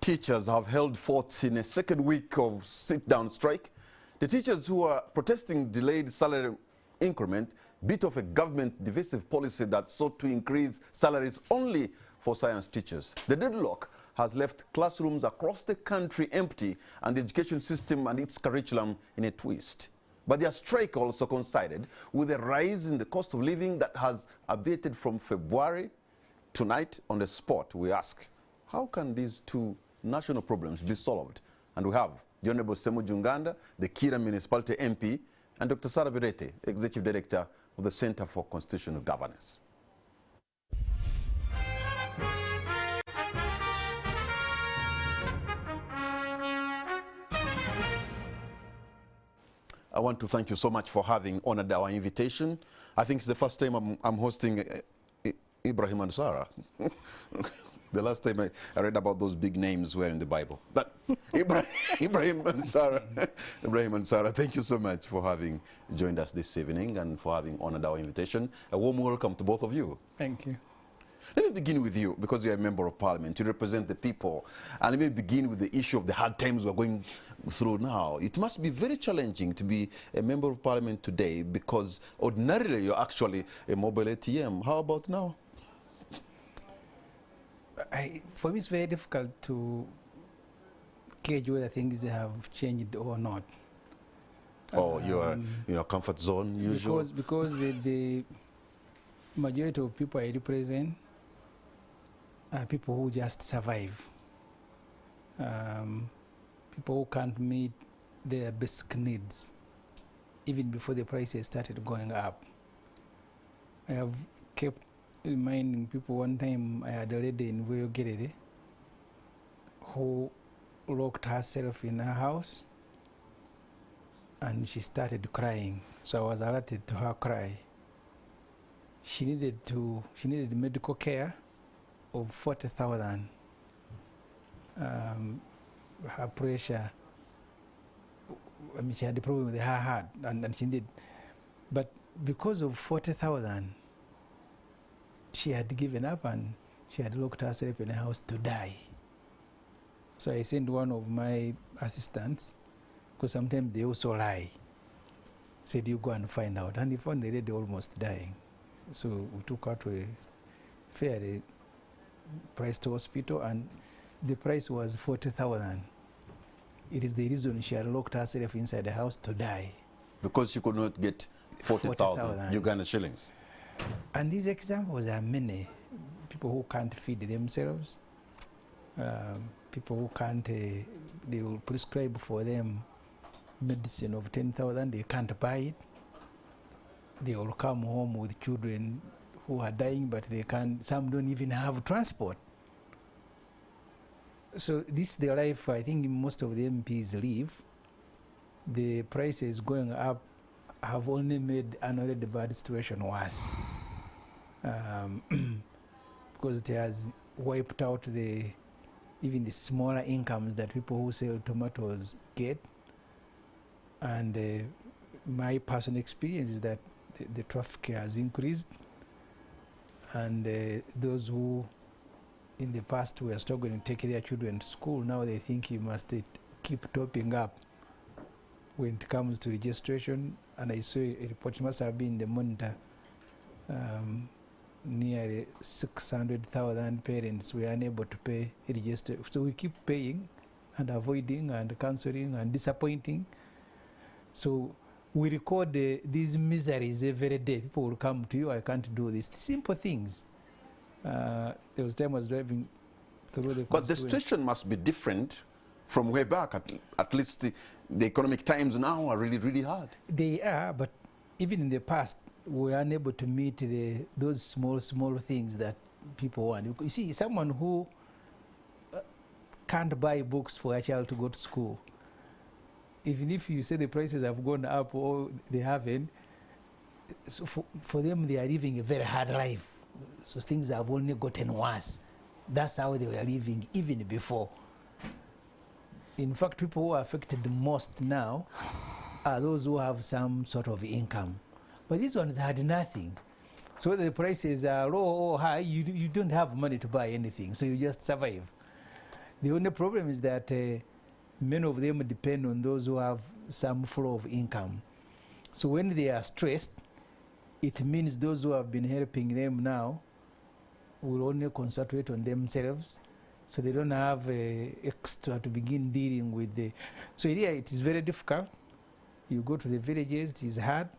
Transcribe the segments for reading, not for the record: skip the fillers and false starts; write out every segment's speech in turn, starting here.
Teachers have held forth in a second week of sit-down strike. The teachers who are protesting delayed salary increment bit of a government divisive policy that sought to increase salaries only for science teachers. The deadlock has left classrooms across the country empty and the education system and its curriculum in a twist. But their strike also coincided with a rise in the cost of living that has abated from February. Tonight, on the spot, we ask, how can these two national problems be solved? And we have the Honorable Semujju Nganda, the Kira Municipality MP, and Dr. Bireete, Executive Director of the Center for Constitutional Governance. I want to thank you so much for having honored our invitation. I think it's the first time I'm hosting Ibrahim and Sarah. The last time I read about those big names were in the Bible. But Ibrahim and Sarah, thank you so much for having joined us this evening and for having honored our invitation. A warm welcome to both of you. Thank you. Let me begin with you, because you're a member of parliament. You represent the people. And let me begin with the issue of the hard times we're going through now. It must be very challenging to be a member of parliament today, because ordinarily you're actually a mobile ATM. How about now? For me, it's very difficult to gauge whether things have changed or not. Oh, you're comfort zone usual? Because the majority of people I represent are people who just survive. People who can't meet their basic needs, even before the prices started going up. I have kept reminding people, one time I had a lady in Bireete who locked herself in her house and she started crying. So I was alerted to her cry. She needed medical care of 40,000. Her pressure, I mean, she had a problem with her heart, and she did. But because of 40,000, she had given up and she had locked herself in a house to die. So I sent one of my assistants, because sometimes they also lie, said, you go and find out. And he found the lady almost dying. So we took her to a fairly priced hospital, and the price was 40,000. It is the reason she had locked herself inside the house to die. Because she could not get 40,000 Uganda shillings. And these examples are many. People who can't feed themselves, people who can't, they will prescribe for them medicine of 10,000, they can't buy it. They will come home with children who are dying, but they can't, some don't even have transport. So this is the life I think most of the MPs live. The prices going up have only made an already bad situation worse. Because it has wiped out even the smaller incomes that people who sell tomatoes get. And my personal experience is that the traffic has increased, and those who in the past were struggling to take their children to school, now they think you must keep topping up when it comes to registration. And I saw a report, must have been in the Monitor, nearly 600,000 parents were unable to pay register. So we keep paying and avoiding and cancelling and disappointing. So we record these miseries every day. People will come to you, I can't do this. Simple things. There was a time I was driving through the... But the situation must be different from way back. At least the economic times now are really, really hard. They are, but even in the past, we are unable to meet those small things that people want. You see, someone who can't buy books for a child to go to school, even if you say the prices have gone up or they haven't, so for them they are living a very hard life. So things have only gotten worse. That's how they were living even before. In fact, people who are affected the most now are those who have some sort of income. But these ones had nothing. So whether the prices are low or high, you don't have money to buy anything, so you just survive. The only problem is that many of them depend on those who have some flow of income. So when they are stressed, it means those who have been helping them now will only concentrate on themselves, so they don't have extra to begin dealing with the. So yeah, it is very difficult. You go to the villages, it is hard.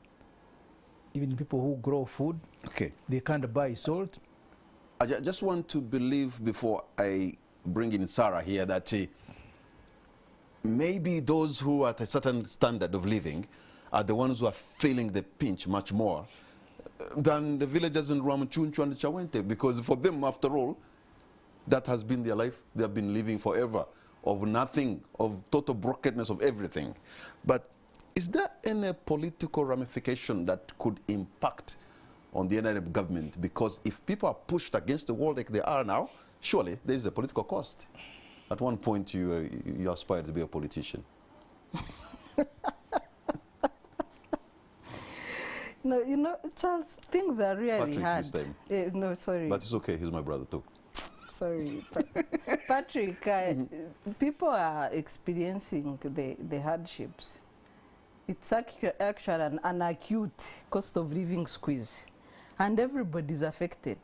Even people who grow food, Okay. they can't buy salt. I just want to believe before I bring in Sarah here that maybe those who are at a certain standard of living are the ones who are feeling the pinch much more than the villagers in Ramuchunchu and Chawente, because for them, after all, that has been their life. They have been living forever of nothing, of total brokenness of everything. But is there any political ramification that could impact on the NRM government? Because if people are pushed against the wall like they are now, surely there is a political cost. At one point, you aspired to be a politician. No, you know, Charles, things are really Patrick, hard. this time. No, sorry. But it's okay, he's my brother too. Sorry. Patrick, people are experiencing the hardships. It's actually an acute cost of living squeeze. And everybody's affected.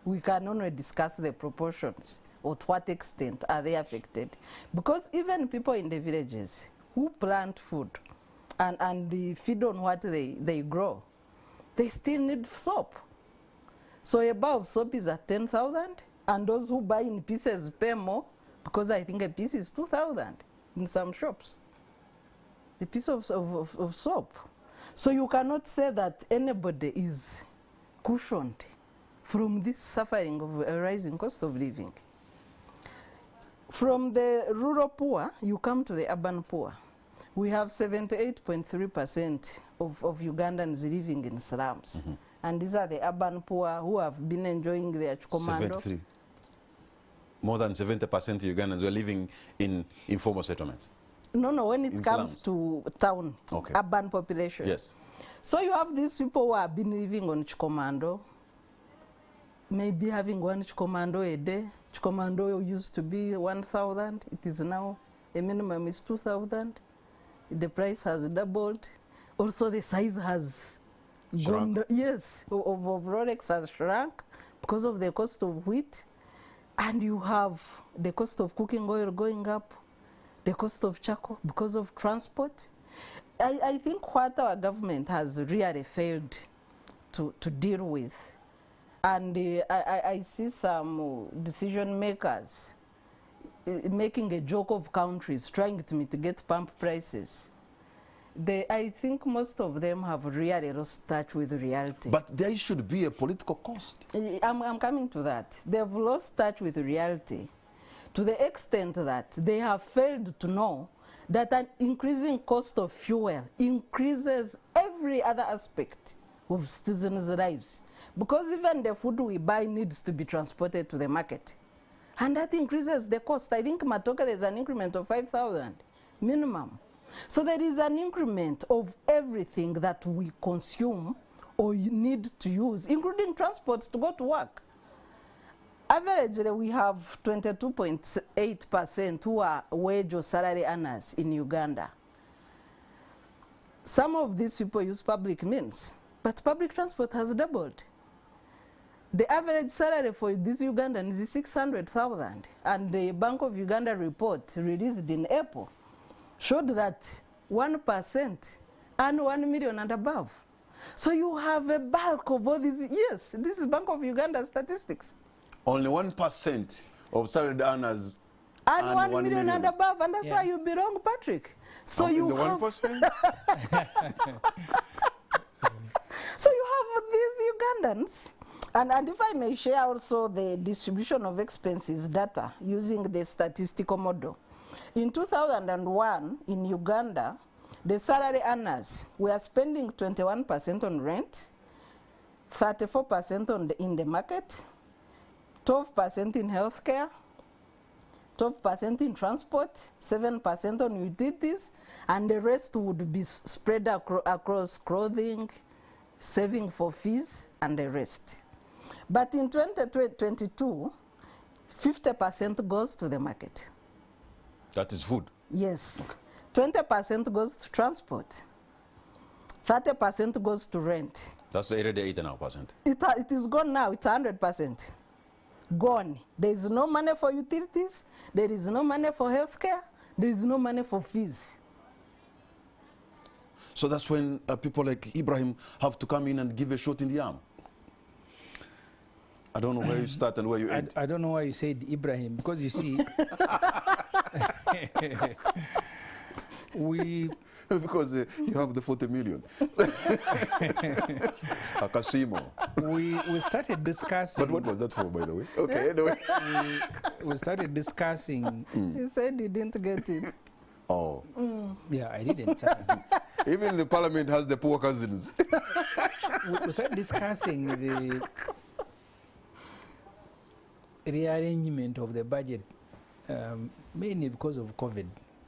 We can only discuss the proportions or to what extent are they affected. Because even people in the villages who plant food and they feed on what they grow, they still need soap. So a bar of soap is at 10,000, and those who buy in pieces pay more, because I think a piece is 2,000 in some shops. A piece of soap. So you cannot say that anybody is cushioned from this suffering of a rising cost of living. From the rural poor, you come to the urban poor. We have 78.3% of Ugandans living in slums. Mm-hmm. And these are the urban poor who have been enjoying their commando. 73. More than 70% Ugandans were living in informal settlements. No, when it comes to town, okay, urban population. Yes. So you have these people who have been living on Chikomando, maybe having one Chikomando a day. Chikomando used to be 1,000. It is now, a minimum is 2,000. The price has doubled. Also the size has gone, yes, of Rolex has shrunk because of the cost of wheat. And you have the cost of cooking oil going up, the cost of charcoal because of transport. I think what our government has really failed to deal with, and I see some decision makers making a joke of countries trying to mitigate pump prices. I think most of them have really lost touch with reality. But there should be a political cost. I'm coming to that. They've lost touch with reality to the extent that they have failed to know that an increasing cost of fuel increases every other aspect of citizens' lives. Because even the food we buy needs to be transported to the market. And that increases the cost. I think Matoke, there's an increment of 5,000 minimum. So there is an increment of everything that we consume or you need to use, including transport to go to work. Averagely, we have 22.8% who are wage or salary earners in Uganda. Some of these people use public means, but public transport has doubled. The average salary for these Ugandans is 600,000, and the Bank of Uganda report released in April showed that 1% earn 1 million and above. So you have a bulk of all these, yes, this is Bank of Uganda statistics. Only 1% of salaried earners earn 1 million and above, and that's why you belong, Patrick. So you the have 1%? So you have these Ugandans, and if I may share also the distribution of expenses data using the statistical model. In 2001, in Uganda, the salary earners were spending 21% on rent, 34% in the market, 12% in healthcare, 12% in transport, 7% on utilities, and the rest would be spread across clothing, saving for fees, and the rest. But in 2022, 50% goes to the market. That is food. Yes. 20% goes to transport. 30% goes to rent. That's already 8.5%. It is gone now. It's 100%. Gone. There is no money for utilities. There is no money for healthcare. There is no money for fees. So that's when people like Ibrahim have to come in and give a shot in the arm. I don't know where you start and where you end. I don't know why you said Ibrahim, because you see, because you have the 40 million. Akasimo. We started discussing. But what was that for, by the way? Okay, anyway. We started discussing. He said he didn't get it. Oh. Yeah, I didn't. Even the parliament has the poor cousins. We started discussing the rearrangement of the budget, mainly because of COVID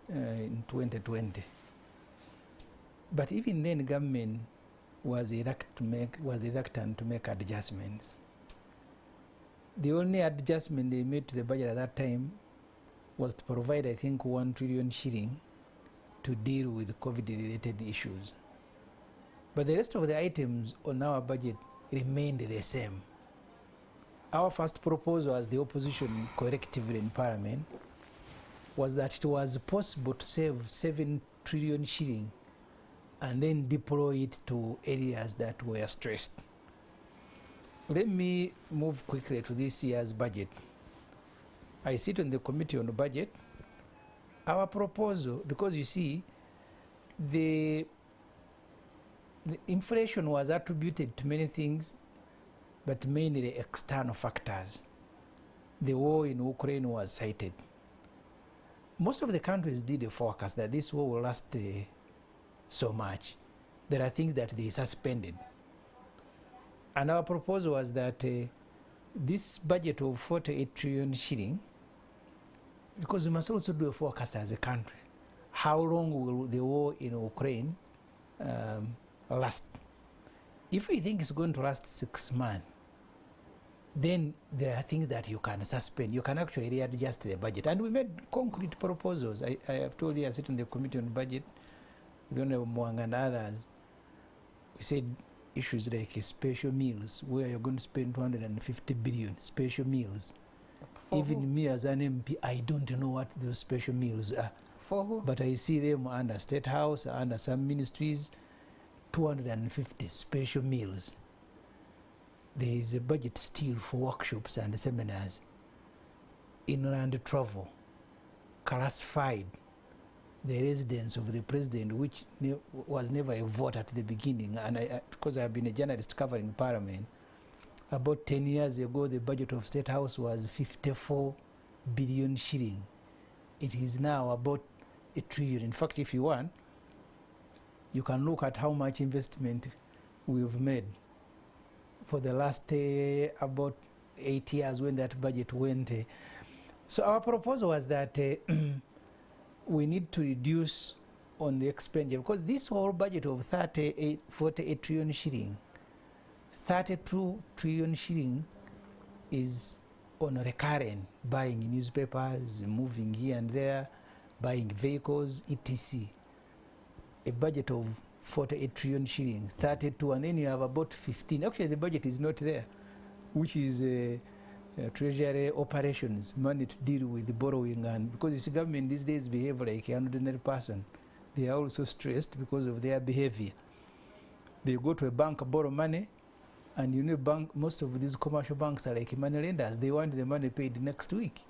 in 2020. But even then, government was reluctant to make adjustments. The only adjustment they made to the budget at that time was to provide, I think, 1 trillion shilling to deal with COVID-related issues. But the rest of the items on our budget remained the same. Our first proposal as the opposition collectively in Parliament was that it was possible to save 7 trillion shilling and then deploy it to areas that were stressed. Let me move quickly to this year's budget. I sit on the committee on the budget. Our proposal, because you see, the inflation was attributed to many things, but mainly the external factors. The war in Ukraine was cited. Most of the countries did a forecast that this war will last so much. There are things that they suspended. And our proposal was that this budget of 48 trillion shilling, because we must also do a forecast as a country. How long will the war in Ukraine last? If we think it's going to last 6 months, then there are things that you can suspend. You can actually readjust the budget. And we made concrete proposals. I have told you I sit on the committee on budget with Honorable Mwanga and others. We said issues like special meals, where you're going to spend 250 billion, special meals. For Even who? me as an MP, I don't know what those special meals are. For who? But I see them under State House, under some ministries, 250 special meals. There is a budget still for workshops and seminars, inland travel, classified, the residence of the president, which was never a vote at the beginning. And because I've been a journalist covering Parliament, about 10 years ago, the budget of State House was 54 billion shilling. It is now about 1 trillion. In fact, if you want, you can look at how much investment we've made for the last about 8 years when that budget went. So our proposal was that we need to reduce on the expenditure, because this whole budget of 48 trillion shilling, 32 trillion shilling is on recurrent, buying newspapers, moving here and there, buying vehicles, etc. A budget of 48 trillion shillings, 32, and then you have about 15. Actually, the budget is not there, which is treasury operations, money to deal with the borrowing. And because you see, government these days behave like an ordinary person. They are also stressed because of their behavior. They go to a bank, borrow money, and you know, most of these commercial banks are like money lenders. They want the money paid next week.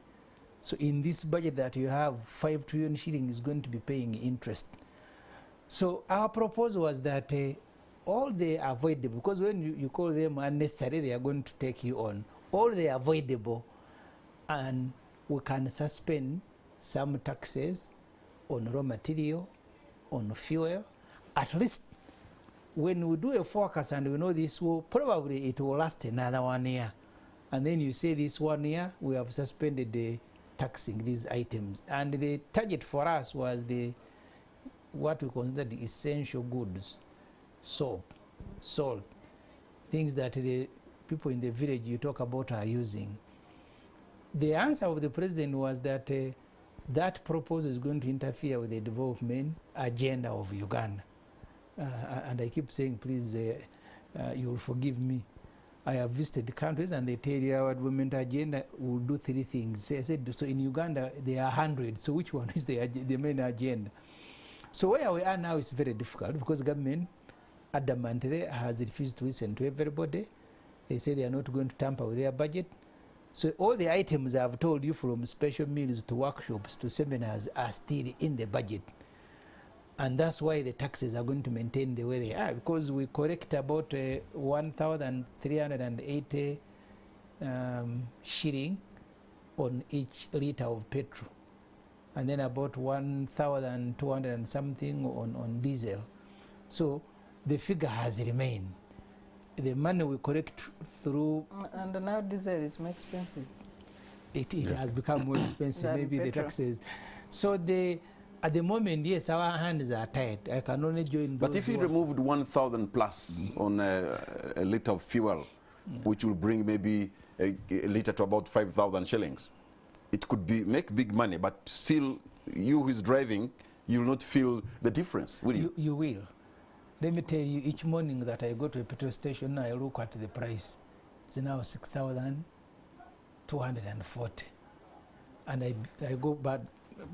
So in this budget that you have, 5 trillion shillings is going to be paying interest. So our proposal was that all the avoidable, because when you call them unnecessary, they are going to take you on. All the avoidable, and we can suspend some taxes on raw material, on fuel. At least when we do a forecast and we know this will, probably it will last another 1 year. And then you say this 1 year, we have suspended the taxing these items. And the target for us was what we consider the essential goods, soap, salt, things that the people in the village you talk about are using. The answer of the president was that that proposal is going to interfere with the development agenda of Uganda. And I keep saying, please, you'll forgive me. I have visited countries and they tell you our development agenda will do 3 things. I said, so in Uganda, there are hundreds. So which one is the main agenda? So where we are now is very difficult because government adamantly has refused to listen to everybody. They say they are not going to tamper with their budget. So all the items I've told you, from special meals to workshops to seminars, are still in the budget. And that's why the taxes are going to maintain the way they are, because we collect about 1,380 shilling on each litre of petrol, and then about 1,200 and something on diesel. So the figure has remained. The money we collect through... And now diesel is more expensive. It has become more expensive, maybe petrol. The taxes. So at the moment, yes, our hands are tied. I can only join those. But if you removed 1,000 plus on a litre of fuel, which will bring maybe a litre to about 5,000 shillings, it could make big money, but still, you who is driving, you will not feel the difference, will you? You will. Let me tell you, each morning that I go to a petrol station, I look at the price. It's now 6,240. And I go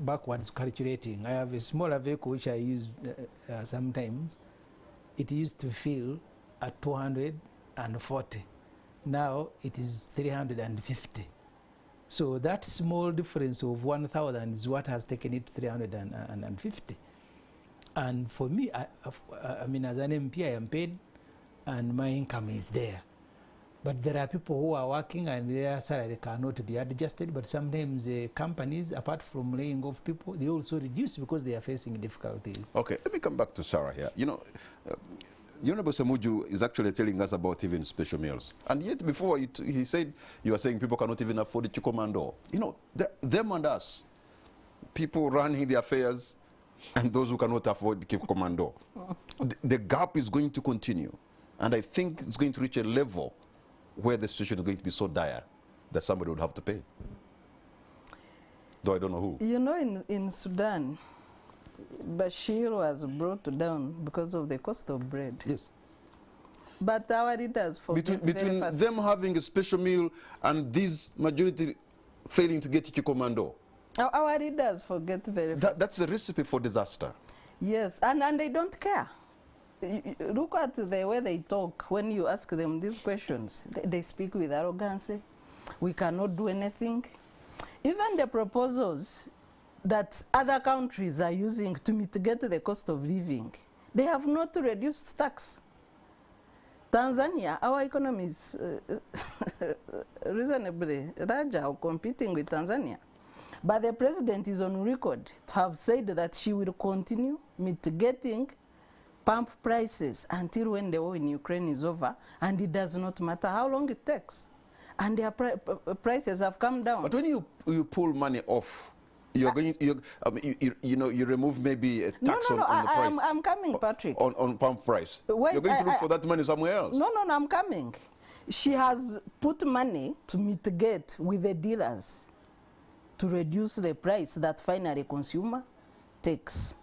backwards calculating. I have a smaller vehicle which I use sometimes. It used to fill at 240. Now it is 350. So that small difference of 1,000 is what has taken it to 350. And for me, I mean, as an MP, I am paid and my income is there. But there are people who are working and their salary cannot be adjusted. But sometimes companies, apart from laying off people, they also reduce because they are facing difficulties. Okay, let me come back to Sarah here. You know, the Honorable Semujju is actually telling us about even special meals. And yet before he said, you are saying people cannot even afford the commando. You know, them and us, people running the affairs and those who cannot afford the commando. The gap is going to continue. And I think it's going to reach a level where the situation is going to be so dire that somebody would have to pay. Though I don't know who. You know, in Sudan, Bashir was brought down because of the cost of bread. Yes. But our leaders forget between them having a special meal and this majority failing to get commando. Our leaders forget very fast. That's a recipe for disaster. Yes, and they don't care. Look at the way they talk when you ask them these questions. They speak with arrogance. We cannot do anything. Even the proposals that other countries are using to mitigate the cost of living, they have not reduced tax. Tanzania, our economy is reasonably larger, competing with Tanzania. But the president is on record to have said that she will continue mitigating pump prices until when the war in Ukraine is over, and it does not matter how long it takes. And their prices have come down. But when you pull money off, you're going, you remove maybe a tax on the price. I'm coming, Patrick. On pump price. Wait, you're going to look for that money somewhere else. No, I'm coming. She has put money to mitigate with the dealers to reduce the price that finally consumer takes.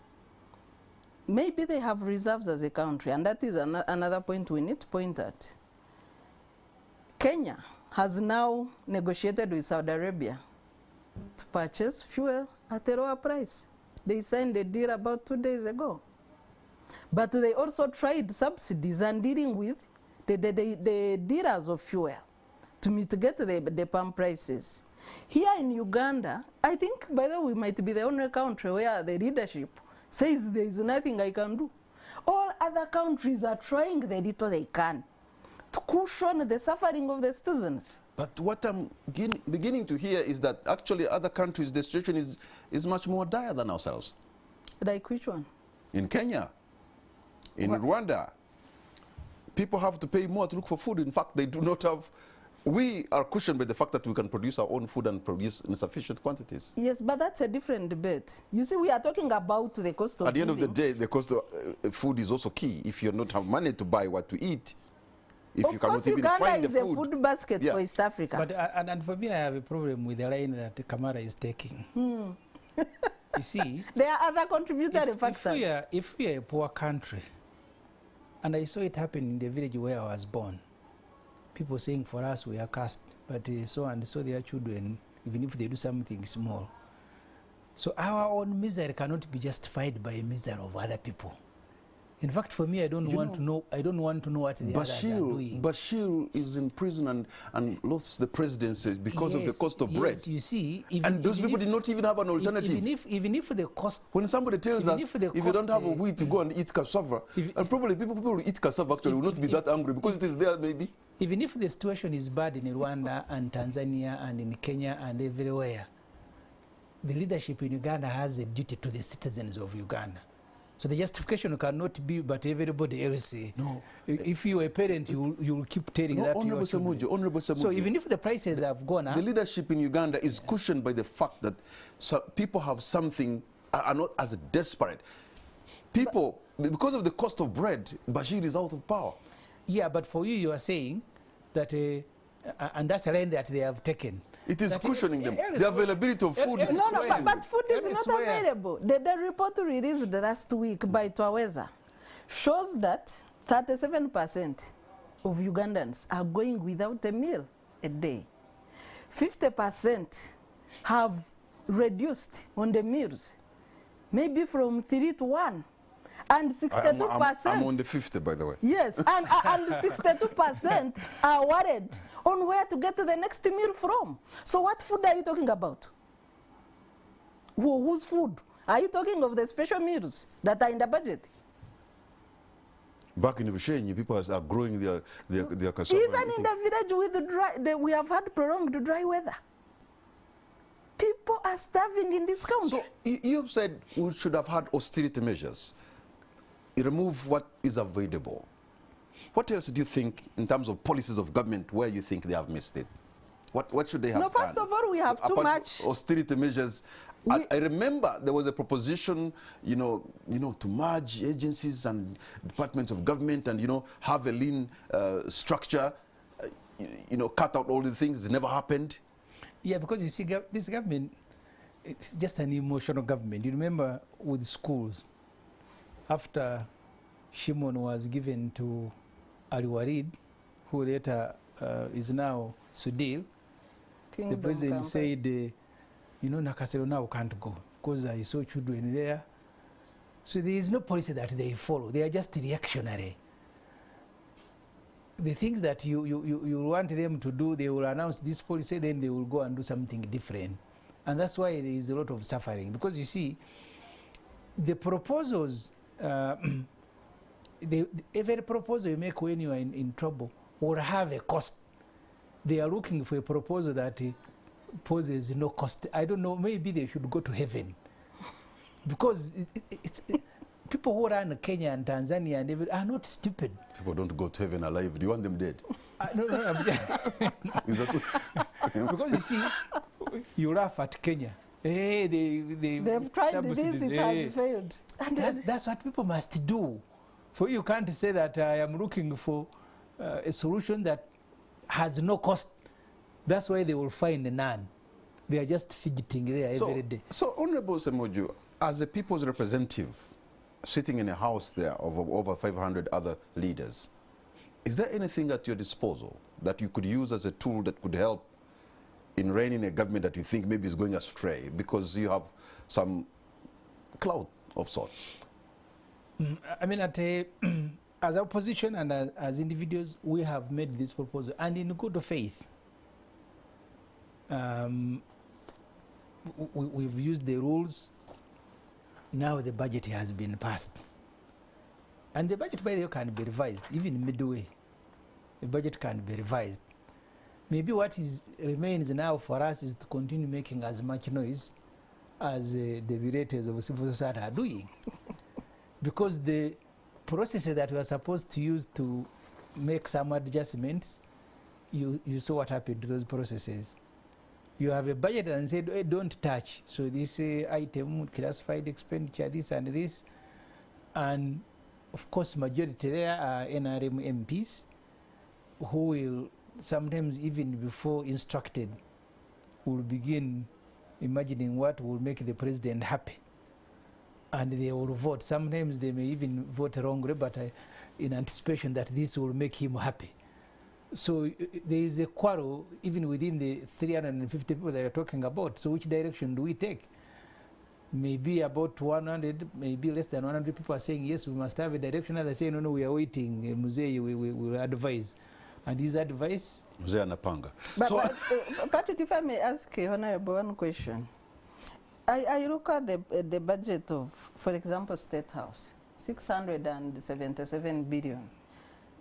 Maybe they have reserves as a country, and that is another point we need to point at. Kenya has now negotiated with Saudi Arabia to purchase fuel at a lower price. They signed a deal about 2 days ago. But they also tried subsidies and dealing with the dealers of fuel to mitigate the pump prices. Here in Uganda, I think, by the way, we might be the only country where the leadership says there is nothing I can do. All other countries are trying the little they can to cushion the suffering of the citizens. But what I'm beginning to hear is that actually other countries, the situation is much more dire than ourselves. Like which one? In Kenya, in Rwanda, people have to pay more to look for food. In fact, they do not have. We are cushioned by the fact that we can produce our own food and produce in sufficient quantities. Yes, but that's a different debate. You see, we are talking about the cost of At the end living. of the day, the cost of food is also key. If you don't have money to buy what to eat, if you cannot even find the food. Uganda is a food basket for East Africa. But and for me, I have a problem with the line that Kamara is taking. You see, There are other contributory factors. if we are a poor country, and I saw it happen in the village where I was born, people saying for us we are cursed, but so and so their children, even if they do something small. So our own misery cannot be justified by misery of other people. In fact, for me, I don't want to know. I don't want to know what the others are doing. Bashir is in prison and lost the presidency because of the cost of bread. Yes, you see, and those people did not even have an alternative. Even if the cost. When somebody tells us if you don't have a wheat, to go and eat cassava, and probably people who eat cassava actually will not be that angry because it is there maybe. Even if the situation is bad in Rwanda and Tanzania and in Kenya and everywhere, the leadership in Uganda has a duty to the citizens of Uganda. So the justification cannot be, but everybody else. No. If you are a parent, you will keep telling that to your children. Honorable Semujju. So even if the prices have gone up, the leadership in Uganda is cushioned by the fact that people have something, are not as desperate. People, because of the cost of bread, Bashir is out of power. Yeah, but for you are saying that, and that's a line that they have taken. It is cushioning them. The availability of food is but food is not available. The report released last week by Twaweza shows that 37% of Ugandans are going without a meal a day. 50% have reduced on the meals, maybe from 3 to 1. And 62%. I'm on the 50, by the way. Yes, and 62% are worried on where to get the next meal from. So what food are you talking about? Whose food? Are you talking of the special meals that are in the budget? Back in the Bushenyi, people are growing their cassava. Even in the village with the dry, we have had prolonged dry weather. People are starving in this country. So you've said we should have had austerity measures. Remove what is avoidable. What else do you think in terms of policies of government where you think they have missed it? What should they have done? No, first of all, we have too much austerity measures. I remember there was a proposition, to merge agencies and departments of government and, have a lean structure, cut out all the things. It never happened. Yeah, because you see, this government, it's just an emotional government. You remember with schools, after Shimon was given to Al-Warid, who later is now Sudil, the president said, Nakasero now can't go because I saw children there. So there is no policy that they follow. They are just reactionary. The things that you want them to do, they will announce this policy, then they will go and do something different. And that's why there is a lot of suffering. Because you see, the proposals, every proposal you make when you are in trouble will have a cost. They are looking for a proposal that poses no cost. I don't know, maybe they should go to heaven. Because people who run Kenya and Tanzania and are not stupid. People don't go to heaven alive. Do you want them dead? No. Because you see, you laugh at Kenya. Hey, they've tried this, it has failed. And that's what people must do. For you can't say that I am looking for a solution that has no cost. That's why they will find none. They are just fidgeting there every day. So, Honorable Semujju, as a people's representative, sitting in a house there of over 500 other leaders, is there anything at your disposal that you could use as a tool that could help in reining a government that you think maybe is going astray because you have some clout of sorts? I mean, as opposition and as individuals, we have made this proposal, and in good faith. We've used the rules. Now the budget has been passed. And the budget, by the way, can be revised, even midway. The budget can be revised. Maybe what remains now for us is to continue making as much noise as the Bireetes of civil society are doing. Because the processes that we are supposed to use to make some adjustments, you saw what happened to those processes. You have a budget and said, hey, don't touch. So this item, classified expenditure, this and this. And of course, majority there are NRM MPs who will sometimes even before instructed will begin, imagining what will make the president happy. And they will vote. Sometimes they may even vote wrongly, but in anticipation that this will make him happy. So there is a quarrel even within the 350 people that you're talking about. So which direction do we take? Maybe about 100, maybe less than 100 people are saying, yes, we must have a direction. Others say, no, no, we are waiting. Muzee, we will advise. And his advice? Muzee Anapanga. But, So, Patrick, if I may ask Honorable one question. I look at the budget of, for example, State House, 677 billion.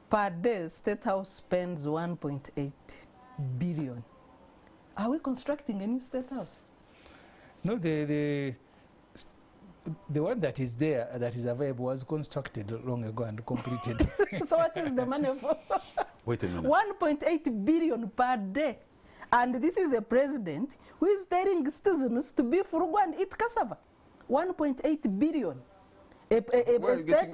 Per day, State House spends 1.8 billion. Are we constructing a new State House? No, the one that is there, that is available, was constructed long ago and completed. So what is the money for? wait a minute. 1.8 billion per day. And this is a president who is telling citizens to be frugal and eat cassava. 1.8 billion. Where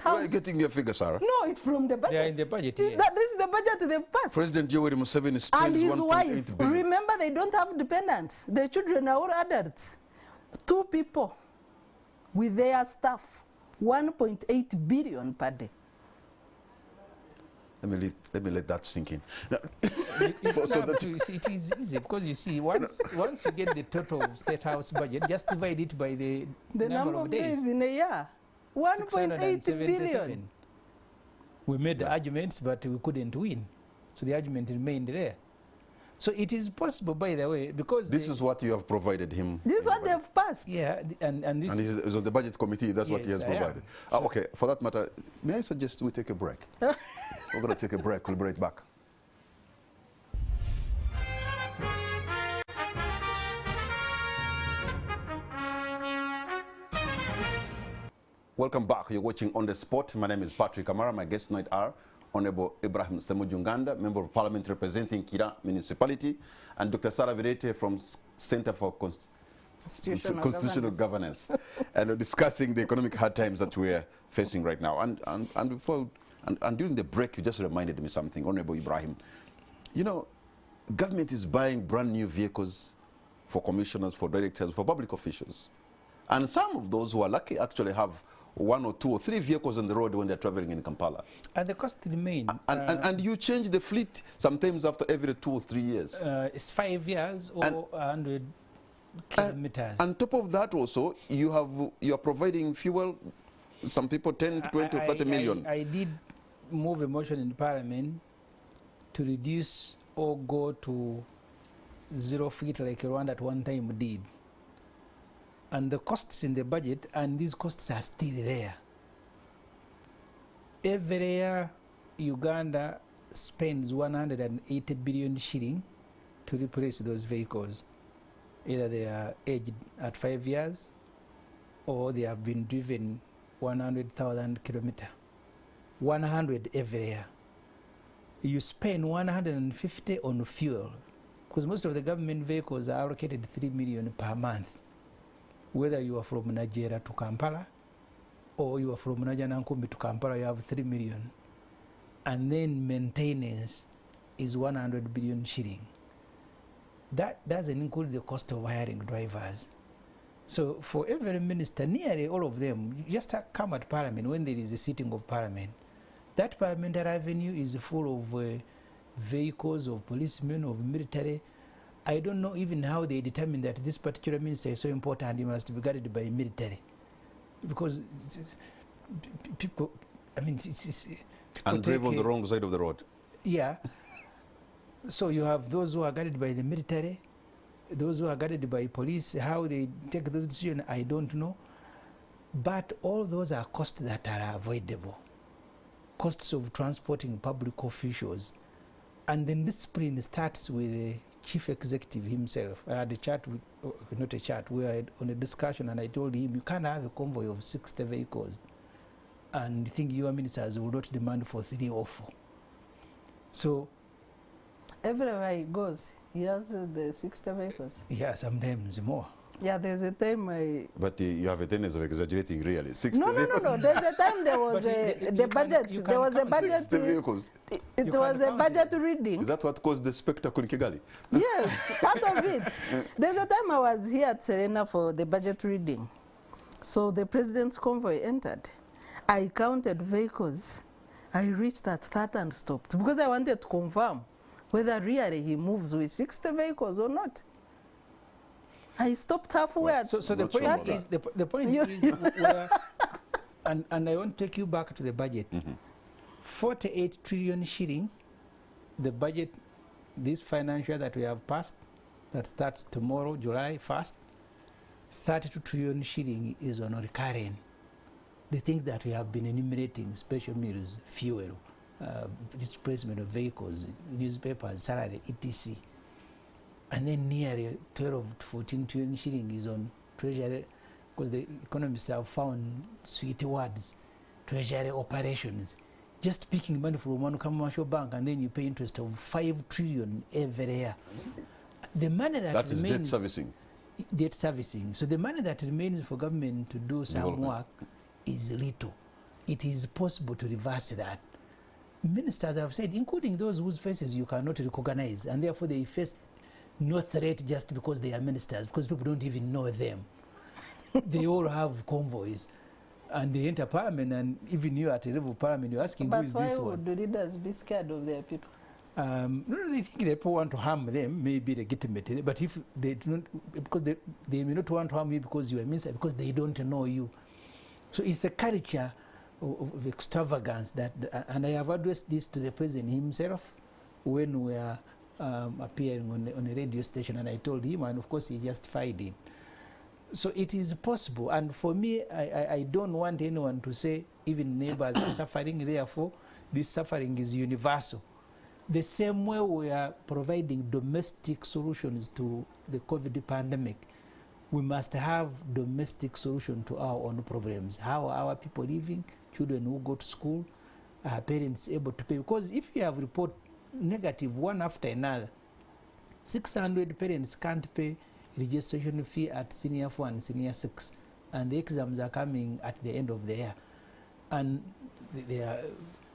are you getting your figure, Sarah? No, it's from the budget. They are in the budget, yes. This is the budget they've passed. President Yoweri Museveni And spends his 1.8 wife, billion. remember they don't have dependents. Their children are all adults. 2 people with their staff, 1.8 billion per day. Let me let that sink in. Now, it is easy because you see, once you get the total State House budget, just divide it by the number of days in a year. 1.8 billion. We made the arguments, but we couldn't win. So the argument remained there. So it is possible, by the way, because this is what you have provided him. This is what they have passed. Yeah, and this. And he's on the budget committee. That's what he has provided. Okay, for that matter, may I suggest we take a break? We're going to take a break. We'll be right back. Welcome back. You're watching On the Spot. My name is Patrick Amara. My guests tonight are Honorable Ibrahim Semujju Nganda, Member of Parliament representing Kira Municipality, and Dr. Sarah Bireete from Center for Constitutional Governance. And we're discussing the economic hard times that we're facing right now. And during the break, you just reminded me something, Honorable Ibrahim. You know, government is buying brand new vehicles for commissioners, for directors, for public officials. And some of those who are lucky actually have 1 or 2 or 3 vehicles on the road when they're traveling in Kampala. And the cost remain. And you change the fleet sometimes after every 2 or 3 years. It's 5 years or 100 kilometers. And top of that also, you are providing fuel, some people 10, 20 or 30 million. I did move a motion in Parliament to reduce or go to 0 fleet like Rwanda at one time did. And the costs in the budget, and these costs are still there. Every year, Uganda spends 180 billion shilling to replace those vehicles. Either they are aged at 5 years, or they have been driven 100,000 kilometers. 100 every year. You spend 150 on fuel, because most of the government vehicles are allocated 3 million per month. Whether you are from Nigeria to Kampala, or you are from Najanankumbi to Kampala, you have 3 million. And then maintenance is 100 billion shilling. That doesn't include the cost of hiring drivers. So for every minister, nearly all of them, you just come at Parliament when there is a sitting of Parliament. That parliamentary revenue is full of vehicles, of policemen, of military. I don't know even how they determine that this particular minister is so important, he must be guarded by military. Because people, I mean, and drive on the wrong side of the road. Yeah. So you have those who are guarded by the military, those who are guarded by police. How they take those decisions, I don't know. But all those are costs that are avoidable. Costs of transporting public officials. And then discipline starts with the chief executive himself. I had a chat with, not a chat, we were on a discussion, and I told him, you can't have a convoy of 60 vehicles and you think your ministers will not demand for 3 or 4. So everywhere he goes, he has the 60 vehicles. yeah, sometimes more. Yeah, there's a time But you have a tendency of exaggerating, really. 60 no, vehicles. no. There's a time there was the budget. There was a budget. 60 vehicles. It was a budget reading. Is that what caused the spectacle in Kigali? Yes, part of it. There's a time I was here at Serena for the budget reading. So the president's convoy entered. I counted vehicles. I reached at 30 and stopped because I wanted to confirm whether really he moves with 60 vehicles or not. I stopped halfway. Well, So the point is, the point is, and I want to take you back to the budget. 48 trillion shilling, the budget, this financial year that we have passed, that starts tomorrow, July 1st, 32 trillion shilling is on recurring. The things that we have been enumerating, special meals, fuel, displacement of vehicles, newspapers, salary, etc. And then nearly 12 to 14 trillion shilling is on treasury, because the economists have found sweet words, treasury operations. Just picking money from one commercial bank and then you pay interest of 5 trillion every year. The money that is debt servicing. Debt servicing. So the money that remains for government to do some work is little. It is possible to reverse that. Ministers have said, including those whose faces you cannot recognize, and therefore they face no threat just because they are ministers, because people don't even know them. They all have convoys, and they enter parliament, and even you at the level of parliament, you're asking, who is this one? But why would leaders be scared of their people? No, they think people want to harm them, maybe legitimately, but if they do not, because they may not want to harm you because you are a minister, because they don't know you. So it's a culture of extravagance that, and I have addressed this to the president himself when we are appearing on a radio station, and I told him, and of course he justified it. So it is possible, and for me, I don't want anyone to say even neighbors are suffering, therefore this suffering is universal. The same way we are providing domestic solutions to the COVID pandemic, we must have domestic solution to our own problems. How are our people living? Children who go to school, are parents able to pay? Because if you have report negative one after another, 600 parents can't pay registration fee at senior 4 and senior 6, and the exams are coming at the end of the year, and they are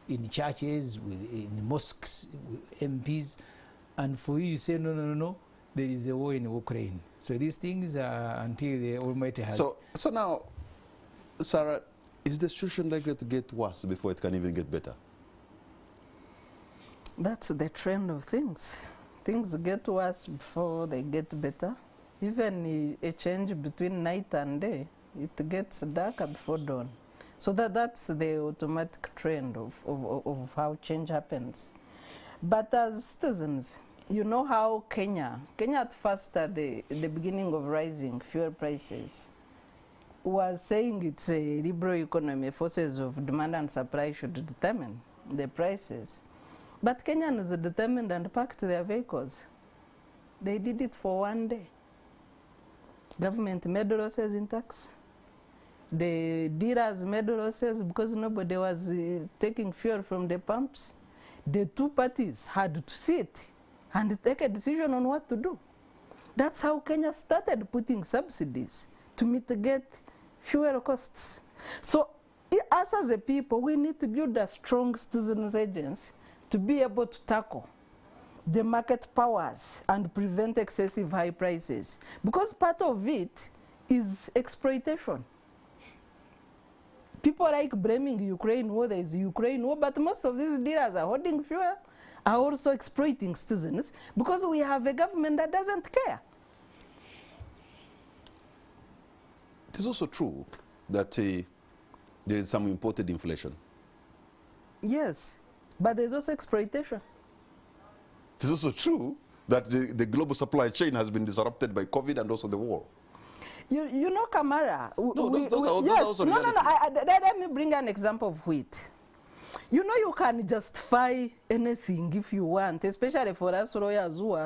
in churches, in mosques, with MPs, and for you say no, there is a war in Ukraine. So these things are until the Almighty has. So now, Sarah, is the situation likely to get worse before it can even get better? That's the trend of things. Things get worse before they get better. Even a change between night and day, it gets darker before dawn. So that's the automatic trend of how change happens. But as citizens, you know how Kenya at first, at the beginning of rising fuel prices, was saying it's a liberal economy, forces of demand and supply should determine the prices. But Kenyans determined and packed their vehicles. They did it for one day. Government made losses in tax. The dealers made losses because nobody was taking fuel from the pumps. The two parties had to sit and take a decision on what to do. That's how Kenya started putting subsidies to mitigate fuel costs. So us as a people, we need to build a strong citizens agency to be able to tackle the market powers and prevent excessive high prices. Because part of it is exploitation. People like blaming Ukraine war, there is Ukraine war, but most of these dealers are holding fuel, are also exploiting citizens because we have a government that doesn't care. It is also true that there is some imported inflation. Yes, but there's also exploitation. It is also true that the global supply chain has been disrupted by COVID and also the war. You know, Kamara. Those are also realities. Let me bring an example of wheat. You know, you can justify anything if you want, especially for us lawyers who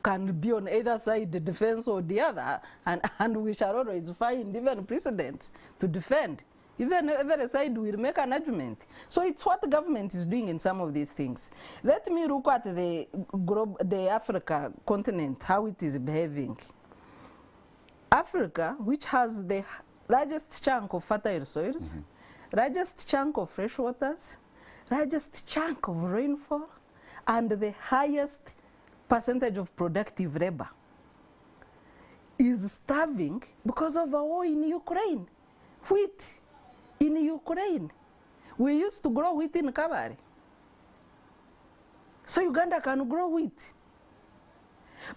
can be on either side, the defense or the other, and we shall always find even precedents to defend. Even every side will make an argument. So it's what the government is doing in some of these things. Let me look at the Africa continent, how it is behaving. Africa, which has the largest chunk of fertile soils, largest chunk of fresh waters, largest chunk of rainfall, and the highest percentage of productive labor, is starving because of a war in Ukraine. Wheat in Ukraine. We used to grow wheat in Kabare. So Uganda can grow wheat.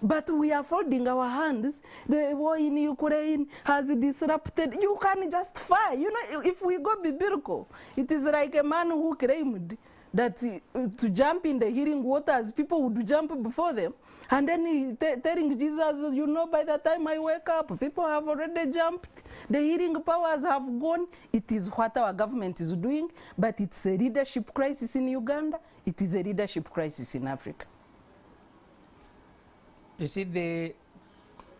But we are folding our hands. The war in Ukraine has disrupted. You can just fire. You know, if we go biblical, it is like a man who claimed that to jump in the healing waters, people would jump before them. And then he telling Jesus, you know, by the time I wake up, people have already jumped. The healing powers have gone. It is what our government is doing, but it's a leadership crisis in Uganda. It is a leadership crisis in Africa. You see, the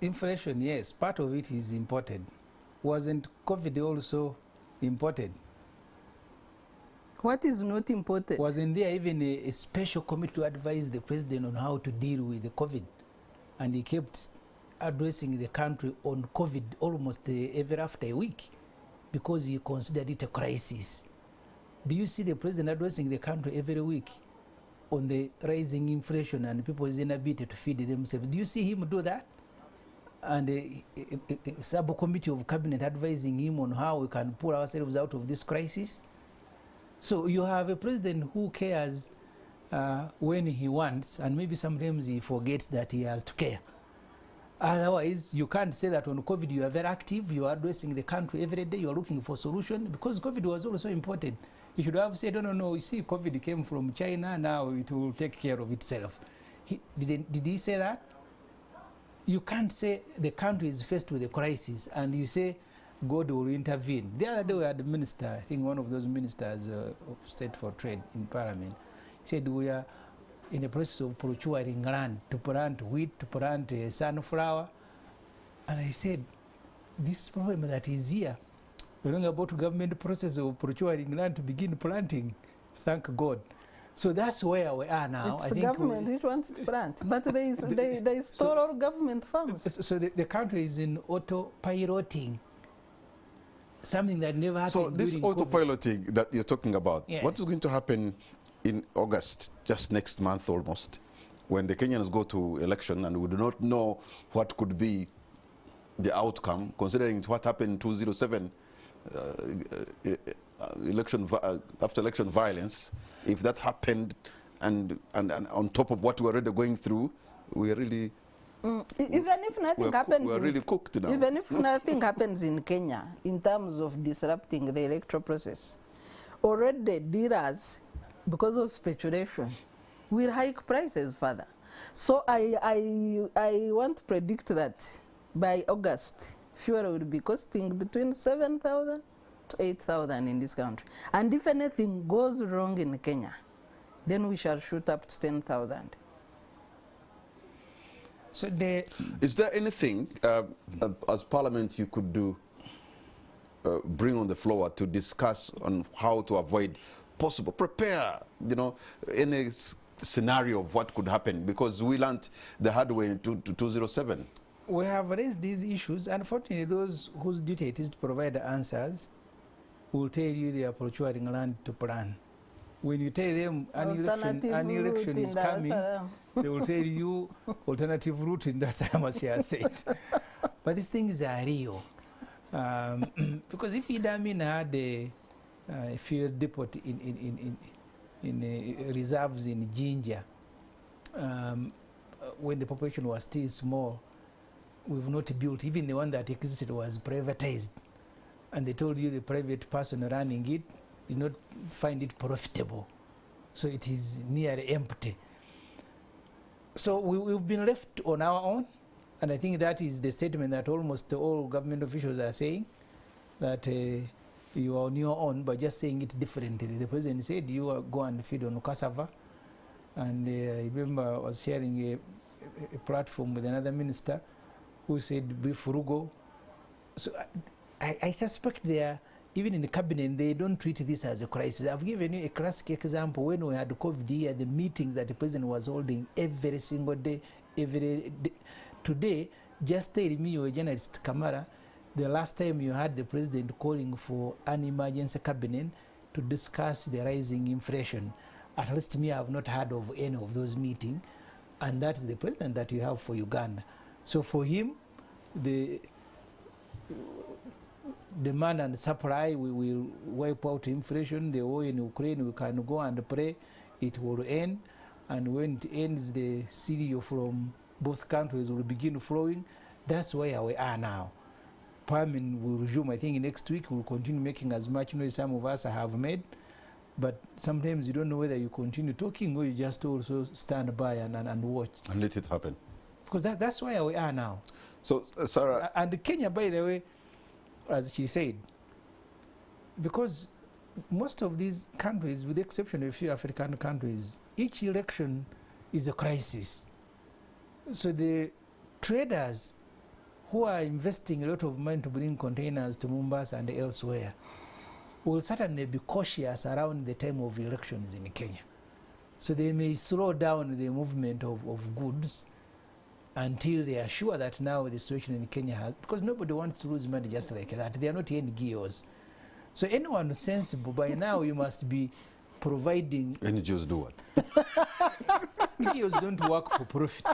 inflation, yes, part of it is imported. Wasn't COVID also imported? What is not imported? Wasn't there even a special committee to advise the president on how to deal with the COVID? And he kept addressing the country on COVID almost every after a week because he considered it a crisis. Do you see the president addressing the country every week on the rising inflation and people's inability to feed themselves? Do you see him do that? And a subcommittee of cabinet advising him on how we can pull ourselves out of this crisis? So you have a president who cares when he wants, and maybe sometimes he forgets that he has to care. Otherwise, you can't say that on COVID you are very active, you are addressing the country every day, you are looking for solution, because COVID was also imported. You should have said, no, you see, COVID came from China, now it will take care of itself. Did he say that? You can't say the country is faced with a crisis and you say God will intervene. The other day we had a minister, I think one of those ministers of State for Trade in Parliament, said we are in the process of procuring land to plant wheat, to plant sunflower. And I said, this problem that is here, we're talking about government process of procuring land to begin planting. Thank God. So that's where we are now. It's the government which wants to plant, but they store all government farms. So the country is in autopiloting, something that never happened. So this autopiloting that you're talking about, yes. What's going to happen in August, just next month almost, when the Kenyans go to election and we do not know what could be the outcome, considering what happened in 2007, after election violence? If that happened and on top of what we're already going through, we're really even if nothing happens, we're really cooked now. Even if nothing happens in Kenya in terms of disrupting the electoral process, already dealers, because of speculation, will hike prices further. So I want to predict that by August, fuel will be costing between 7,000 to 8,000 in this country. And if anything goes wrong in Kenya, then we shall shoot up to 10,000. So is there anything as Parliament you could do, bring on the floor to discuss on how to avoid prepare, any scenario of what could happen? Because we learned the hard way in 2007. We have raised these issues. Unfortunately, those whose duty it is to provide the answers will tell you they are procuring land to plan. When you tell them an election is coming, they will tell you alternative route in Dar es Salaam, as you have said. But these things are real. Because if Idi Amin had a fuel depot in reserves in Jinja, when the population was still small, we've not built, even the one that existed was privatized. And they told you the private person running it did not find it profitable. So it is nearly empty. So we've been left on our own. And I think that is the statement that almost all government officials are saying, that you are on your own, but just saying it differently. The president said you go and feed on cassava. And I remember I was sharing a platform with another minister who said be frugal. So I suspect they are, even in the cabinet, they don't treat this as a crisis. I've given you a classic example when we had COVID here, the meetings that the president was holding every single day, every day. Today, just tell me, you're a journalist, Kamara, the last time you had the president calling for an emergency cabinet to discuss the rising inflation. At least me, I have not heard of any of those meetings, and that is the president that you have for Uganda. So for him, the demand and supply, we will wipe out inflation. The war in Ukraine, we can go and pray it will end, and when it ends, the cereal from both countries will begin flowing. That's where we are now. Parliament will resume, I think, next week. We'll continue making as much noise some of us have made, but sometimes you don't know whether you continue talking or you just also stand by and watch. And let it happen. Because that's where we are now. So, Sarah... And Kenya, by the way, as she said, because most of these countries, with the exception of a few African countries, each election is a crisis. So the traders who are investing a lot of money to bring containers to Mombasa and elsewhere will certainly be cautious around the time of elections in Kenya. So they may slow down the movement of goods until they are sure that now the situation in Kenya has, because nobody wants to lose money just like that. They are not NGOs. So anyone sensible, by now you must be providing... NGOs do what? NGOs don't work for profit.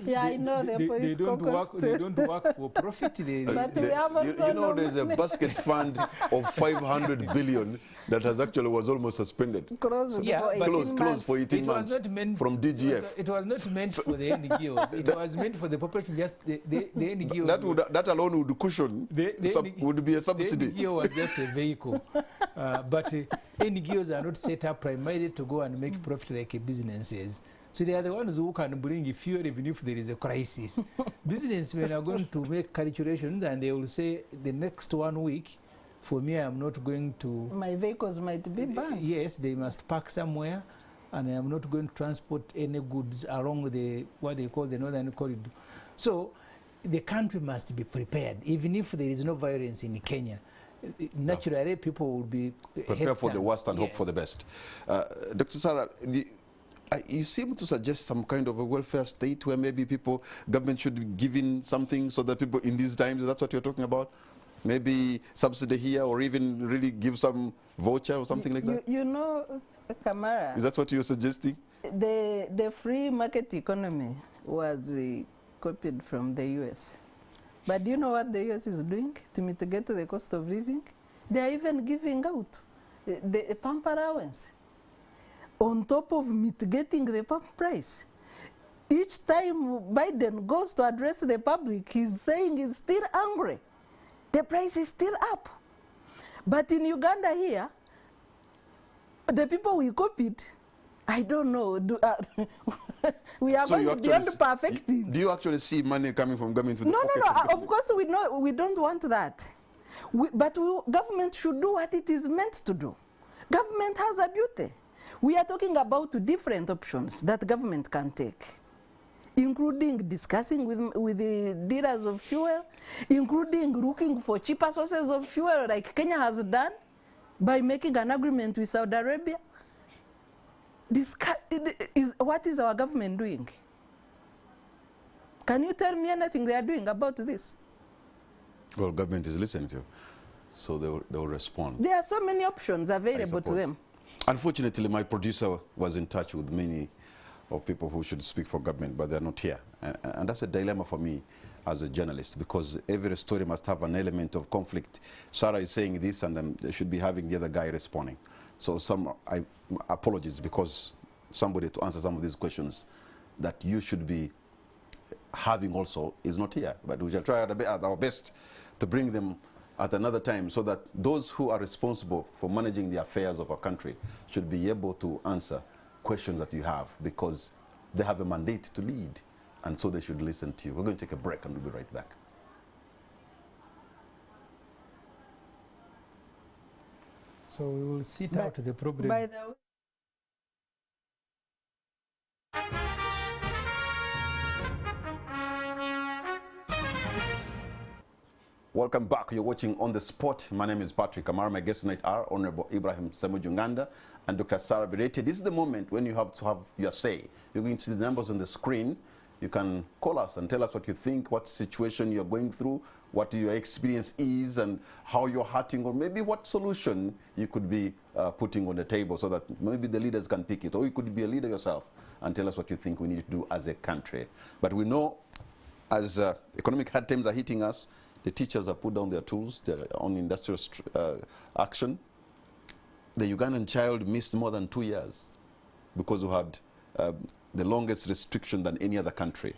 Yeah, I know they don't work for profit. But we have also you know, there's a basket fund of 500 billion that has actually was almost suspended. Closed for 18 months from DGF. It was not meant for the NGOs. It was meant for the population, just the NGOs. That alone would cushion, would be a subsidy. The NGO was just a vehicle. But NGOs are not set up primarily to go and make profit like businesses. So they are the ones who can bring fuel even if there is a crisis. Businessmen are going to make calculations and they will say the next 1 week, for me, I'm not going to... My vehicles might be banned. Yes, they must park somewhere, and I'm not going to transport any goods along the, what they call the Northern Corridor. So the country must be prepared, even if there is no violence in Kenya. Naturally, people will be prepared for the worst and hope for the best. Dr. Sarah, you seem to suggest some kind of a welfare state where maybe government should give in something so that people in these times, that's what you're talking about? Maybe subsidy here or even really give some voucher or something like that? You know, Kamara... Is that what you're suggesting? The free market economy was copied from the US. But do you know what the US is doing to mitigate the cost of living? They are even giving out the pump allowance on top of mitigating the pump price. Each time Biden goes to address the public, he's saying he's still angry. The price is still up. But in Uganda here, the people we copied, I don't know. We are going beyond perfecting. Do you actually see money coming from government to the No. Of course, we know we don't want that. But government should do what it is meant to do. Government has a duty. We are talking about different options that government can take, including discussing with the dealers of fuel, including looking for cheaper sources of fuel like Kenya has done by making an agreement with Saudi Arabia. What is our government doing? Can you tell me anything they are doing about this? Well, government is listening to you, so they will respond. There are so many options available to them. Unfortunately, my producer was in touch with many of people who should speak for government, but they're not here. And that's a dilemma for me as a journalist, because every story must have an element of conflict. Sarah is saying this, and they should be having the other guy responding. So apologies, because somebody to answer some of these questions that you should be having also is not here. But we shall try our best to bring them at another time, so that those who are responsible for managing the affairs of our country should be able to answer questions that you have, because they have a mandate to lead, and so they should listen to you. We're going to take a break and we'll be right back. So we will sit out the problem. By the way, welcome back. You're watching On the Spot. My name is Patrick Amar. My guests tonight are Honorable Ibrahim Semujju Nganda and Dr. Sarah Bireete. This is the moment when you have to have your say. You're going to see the numbers on the screen. you can call us and tell us what you think, what situation you're going through, what your experience is, and how you're hurting, or maybe what solution you could be putting on the table so that maybe the leaders can pick it. Or you could be a leader yourself and tell us what you think we need to do as a country. But we know as economic hard times are hitting us, the teachers have put down their tools, their own industrial action. The Ugandan child missed more than 2 years because we had the longest restriction than any other country.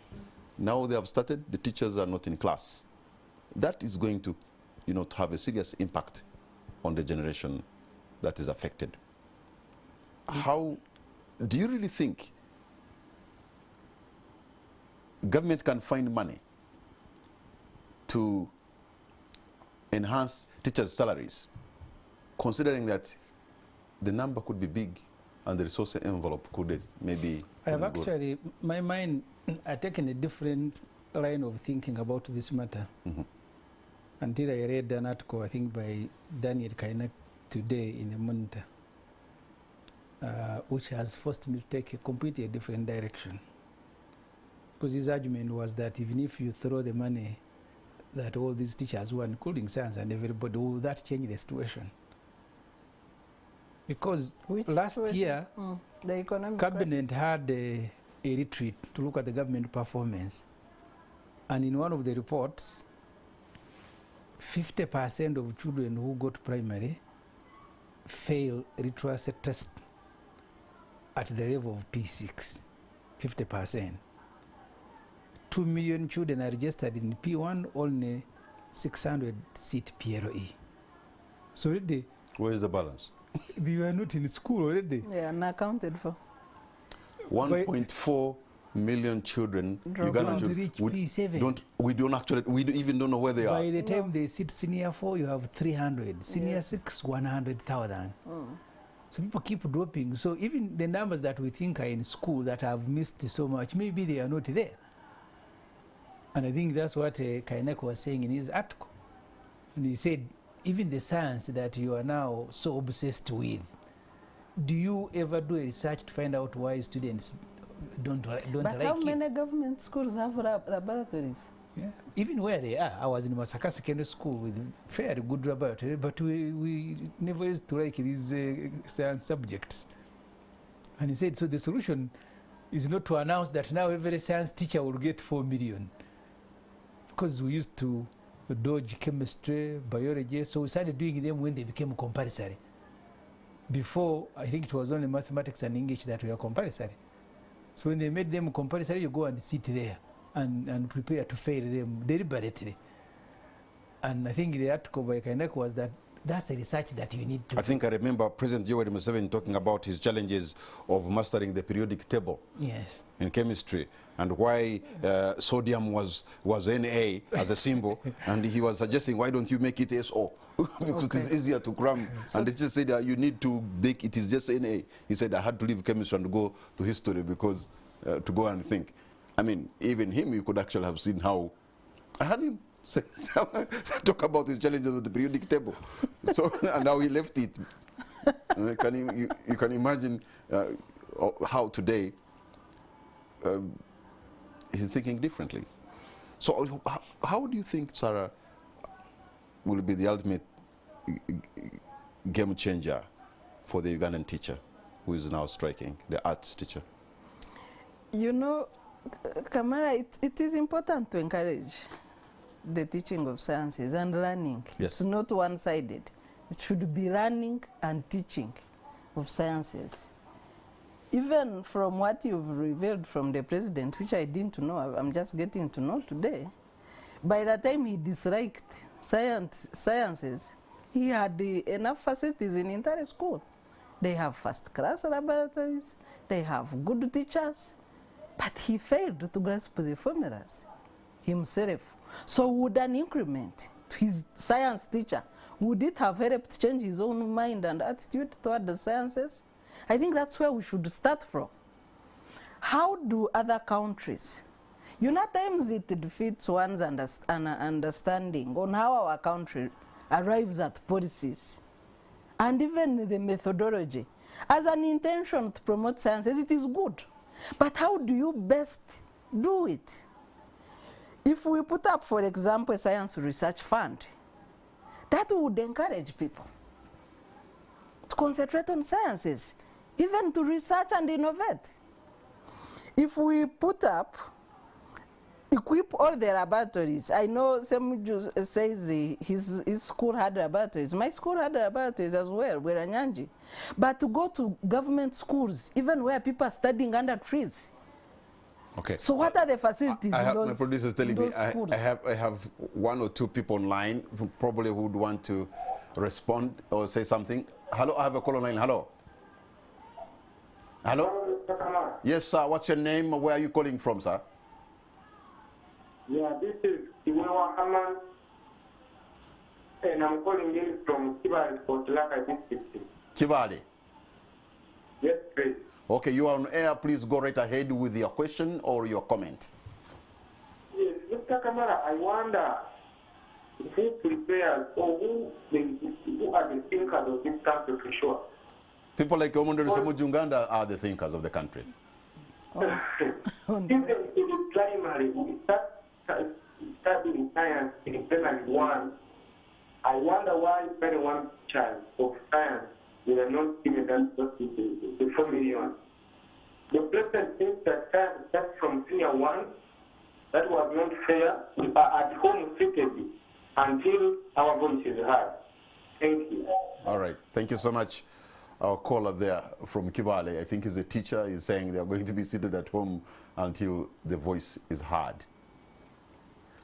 Now they have started, the teachers are not in class. That is going to, to have a serious impact on the generation that is affected. How do you really think government can find money to enhance teachers' salaries, considering that the number could be big and the resource envelope could maybe... I have actually, my mind had taken a different line of thinking about this matter until I read an article, I think by Daniel Kainak today in the Monitor, which has forced me to take a completely different direction. Because his argument was that even if you throw the money that all these teachers were, including science and everybody, will that change the situation? Because last year, the economic cabinet crisis. had a retreat to look at the government performance. And in one of the reports, 50% of children who go to primary fail literacy test at the level of P6, 50%. 2 million children are registered in P1, only 600 seat PLE. So already... Where is the balance? They were not in school already. Yeah, unaccounted for. 1.4 million children, Ugandan children, we even don't know where they are. By the time they sit senior 4, you have 300. Senior 6, 100,000. So people keep dropping. So even the numbers that we think are in school that have missed so much, maybe they are not there. And I think that's what Kainak was saying in his article. And he said, even the science that you are now so obsessed with, do you ever do a research to find out why students don't like it? But how many government schools have laboratories? Yeah. Even where they are. I was in Masaka Secondary School with fairly good laboratory, but we never used to like these science subjects. And he said, so the solution is not to announce that now every science teacher will get 4 million. Because we used to dodge chemistry, biology, so we started doing them when they became compulsory. Before, I think it was only mathematics and English that were compulsory. So when they made them compulsory, you go and sit there and prepare to fail them deliberately. And I think the article by Kainak was that that's a research that you need to... I think I remember President Yoweri Museveni talking about his challenges of mastering the periodic table in chemistry, and why sodium was Na as a symbol, and he was suggesting, why don't you make it SO? Because it is easier to cram. So and they just said you need to make it is just Na. He said, I had to leave chemistry and go to history because to go and think. I mean, even him, you could actually have seen how... I had him talk about his challenges with the periodic table. So, and now he left it. You can imagine how today he's thinking differently. So how do you think, Sarah, will be the ultimate game changer for the Ugandan teacher who is now striking, the arts teacher? You know, Kamara, it is important to encourage the teaching of sciences and learning. Yes. It's not one-sided. It should be learning and teaching of sciences. Even from what you've revealed from the president, which I didn't know, I'm just getting to know today, by the time he disliked sciences, he had enough facilities in entire school. They have first-class laboratories, they have good teachers, but he failed to grasp the formulas himself. So would an increment to his science teacher, would it have helped change his own mind and attitude toward the sciences? I think that's where we should start from. How do other countries, times it defeats one's understanding on how our country arrives at policies, and even the methodology. As an intention to promote sciences, it is good. But how do you best do it. If we put up, for example, a science research fund, that would encourage people to concentrate on sciences, even to research and innovate. If we put up, equip all the laboratories. I know Semujju says his school had laboratories. My school had laboratories as well, Bweranyanji. But to go to government schools, even where people are studying under trees. Okay. So what are the facilities in those, my producer is telling me schools? I have one or two people online who probably would want to respond or say something. Hello, I have a call online. Hello. Hello? Yes, sir. What's your name? Where are you calling from, sir? Yeah, this is Iwewa Haman, and I'm calling in from Kibale, Kotlaka district. Kibale. Yes, please. Okay, you are on air. Please go right ahead with your question or your comment. Yes, Mr. Kamara, I wonder who prepares or who are the thinkers of this country for sure. People like Semujju Nganda are the thinkers of the country. Even in the primary, we start studying science in primary one. I wonder why primary one child of science we are not given that the 4 million. The president thinks that science starts from senior one. That was not fair. We are at home seated until our voice is heard. Thank you. All right. Thank you so much. Our caller there from Kibale, I think he's a teacher, is saying they are going to be seated at home until the voice is heard.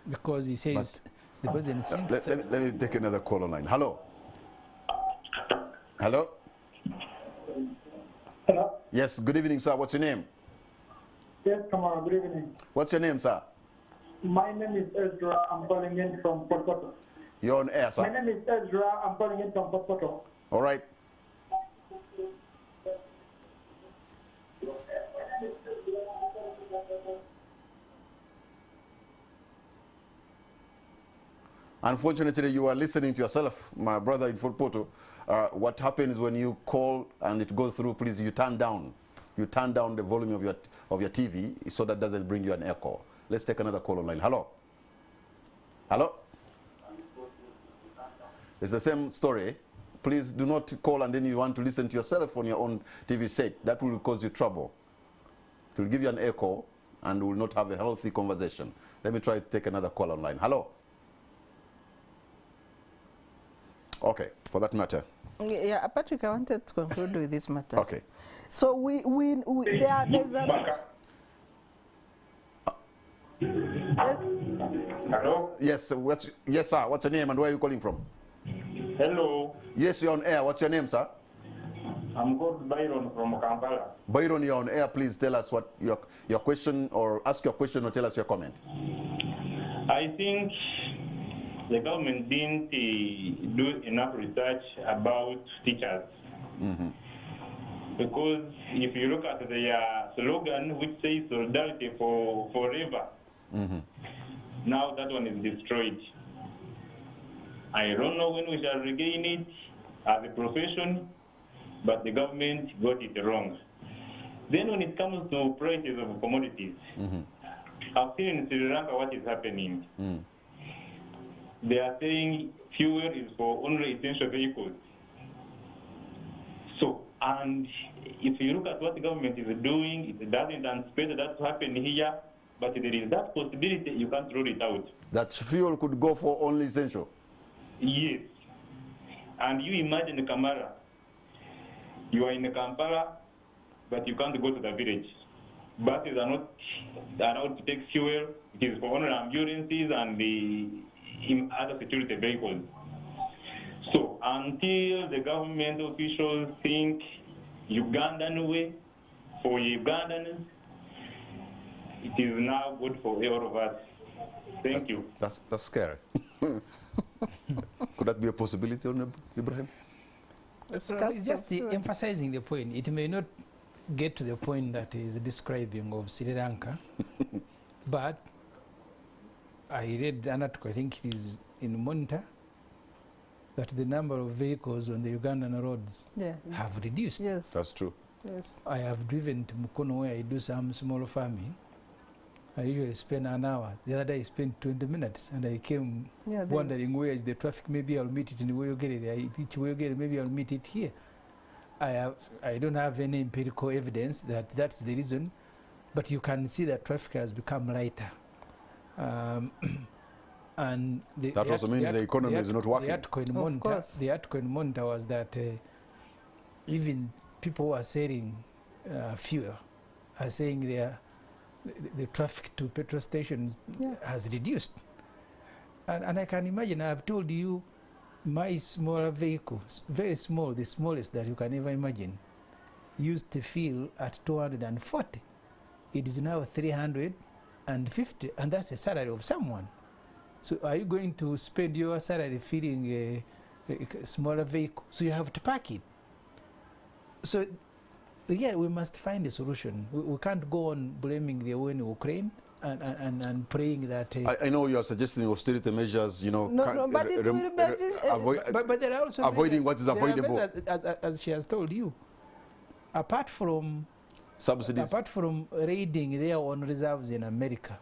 Because he says the president thinks... Let me take another call online. Hello? Hello? Hello? Yes, good evening, sir. What's your name? Yes, Kamara, good evening. What's your name, sir? My name is Ezra. I'm calling in from Potpoto. You're on air, sir. My name is Ezra. I'm calling in from Potpoto. All right. Unfortunately, you are listening to yourself, my brother in Potpoto. What happens when you call and it goes through, please, you turn down. You turn down the volume of your TV so that doesn't bring you an echo. Let's take another call online. Hello? Hello? It's the same story. Please do not call and then you want to listen to yourself on your own TV set. That will cause you trouble. It will give you an echo and will not have a healthy conversation. Let me try to take another call online. Hello? Okay, for that matter. Yeah, Patrick, I wanted to conclude with this matter. Okay. So there's a lot. Hello? Yes, yes, sir. What's your name and where are you calling from? Hello. Yes, you're on air. What's your name, sir? I'm called Byron from Kampala. Byron, you're on air. Please tell us what your question, or ask your question or tell us your comment. I think the government didn't do enough research about teachers. Mm-hmm. Because if you look at their slogan, which says solidarity for forever, Mm-hmm. now that one is destroyed. I don't know when we shall regain it as a profession, but the government got it wrong. Then when it comes to prices of commodities, Mm-hmm. I've seen in Sri Lanka what is happening. Mm. They are saying fuel is for only essential vehicles. So, and if you look at what the government is doing, it doesn't anticipate that to happen here, but there is that possibility, you can't rule it out. That fuel could go for only essential? Yes. And you imagine Kamara, you are in Kampala, but you can't go to the village. Buses are not allowed to take fuel. It is for only ambulances and the other security vehicles. So until the government officials think Ugandan way for Ugandans, it is now good for all of us. Thank you. That's scary. Could that be a possibility, Ibrahim? It's just emphasizing the point. It may not get to the point that is describing of Sri Lanka, but I read an article, I think it is in Monitor, that the number of vehicles on the Ugandan roads have reduced. Yes. That's true. Yes. I have driven to Mukono where I do some small farming, I usually spend an hour. The other day I spent 20 minutes, and I came wondering where is the traffic. Maybe I'll meet it in the way you get it. I teach where you get it. Maybe I'll meet it here. I don't have any empirical evidence that that's the reason, but you can see that traffic has become lighter. And that also means the economy is not working. The article in Monitor was that even people who are selling fuel are saying the traffic to petrol stations has reduced. And I can imagine, I've told you, my smaller vehicle, very small, the smallest that you can ever imagine, used to fill at 240. It is now 350, and that's a salary of someone. So are you going to spend your salary filling a smaller vehicle? So you have to park it. So yeah, we must find a solution. We can't go on blaming the war in Ukraine and praying that... I know you are suggesting austerity measures, you know, but it will be but there are also avoiding what is avoidable. As she has told you, apart from subsidies, apart from raiding their own reserves in America,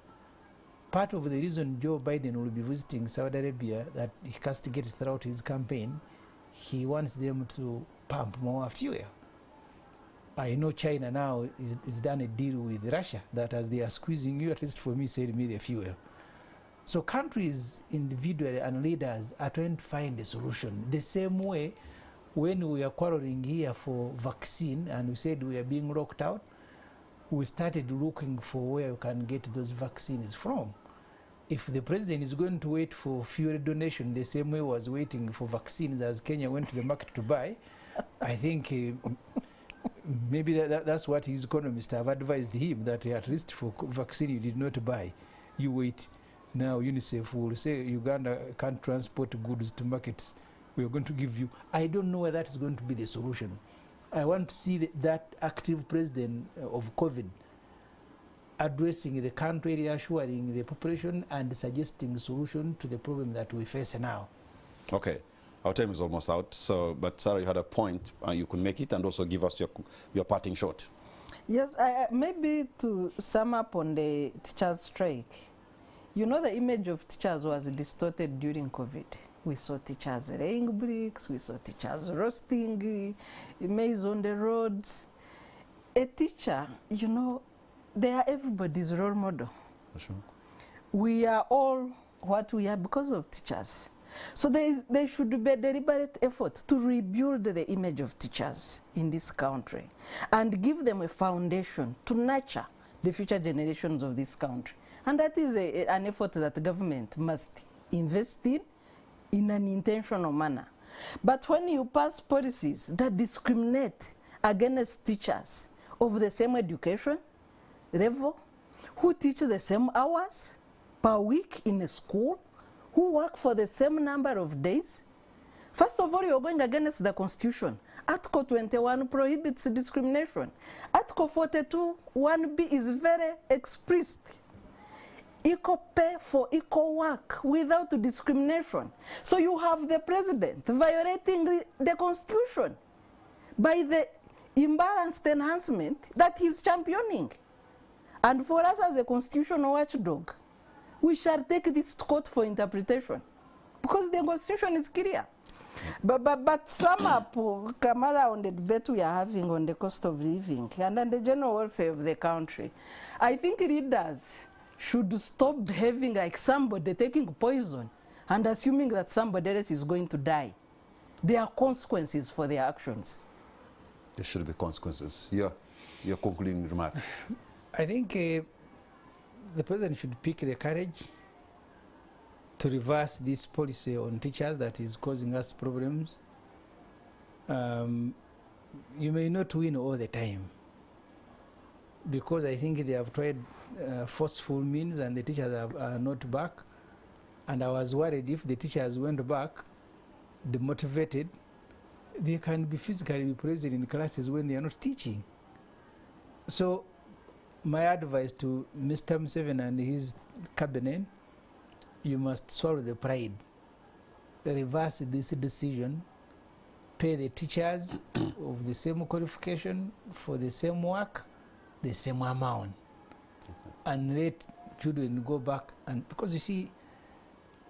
part of the reason Joe Biden will be visiting Saudi Arabia, that he castigated throughout his campaign, he wants them to pump more fuel. I know China now is done a deal with Russia that as they are squeezing you, at least for me, sell me the fuel. So countries individually and leaders are trying to find a solution. The same way when we are quarreling here for vaccine and we said we are being locked out, we started looking for where we can get those vaccines from. If the president is going to wait for fuel donation the same way he was waiting for vaccines as Kenya went to the market to buy, I think maybe that's what his economists have advised him, that at least for vaccine you did not buy, you wait. Now UNICEF will say Uganda can't transport goods to markets. We are going to give you. I don't know whether that is going to be the solution. I want to see that active president of COVID addressing the country, reassuring the population and suggesting solution to the problem that we face now. Okay. Our time is almost out, so, but Sarah, you had a point, you could make it and also give us your parting shot. Yes, maybe to sum up on the teachers' strike, you know, the image of teachers was distorted during COVID. We saw teachers laying bricks, we saw teachers roasting maize on the roads. A teacher, you know, they are everybody's role model. For sure. We are all what we are because of teachers. So there should be a deliberate effort to rebuild the image of teachers in this country and give them a foundation to nurture the future generations of this country. And that is an effort that the government must invest in an intentional manner. But when you pass policies that discriminate against teachers of the same education level, who teach the same hours per week in a school, who work for the same number of days, first of all, you're going against the Constitution. Article 21 prohibits discrimination. Article 42, 1B is very explicit. Equal pay for equal work without discrimination. So you have the president violating the Constitution by the imbalanced enhancement that he's championing. And for us as a constitutional watchdog, we shall take this to court for interpretation because the Constitution is clear. But sum up, Kamala, on the debate we are having on the cost of living and on the general welfare of the country, I think leaders should stop behaving like somebody taking poison and assuming that somebody else is going to die. There are consequences for their actions. There should be consequences. Yeah, your concluding remark. I think the president should pick the courage to reverse this policy on teachers that is causing us problems. You may not win all the time, because I think they have tried forceful means and the teachers are not back. And I was worried if the teachers went back demotivated, they can be physically present in classes when they are not teaching. So my advice to Mr. Museveni and his cabinet, you must swallow the pride, reverse this decision, pay the teachers of the same qualification for the same work, the same amount, and let children go back, and because you see,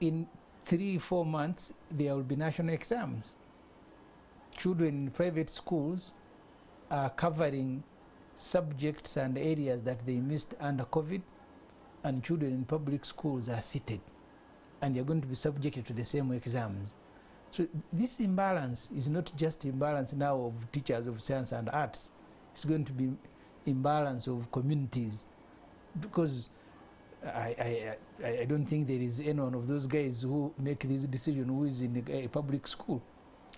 in 3-4 months there will be national exams. Children in private schools are covering subjects and areas that they missed under COVID, and children in public schools are seated, and they're going to be subjected to the same exams. So this imbalance is not just imbalance now of teachers of science and arts, it's going to be imbalance of communities, because I don't think there is any one of those guys who make this decision who is in a public school.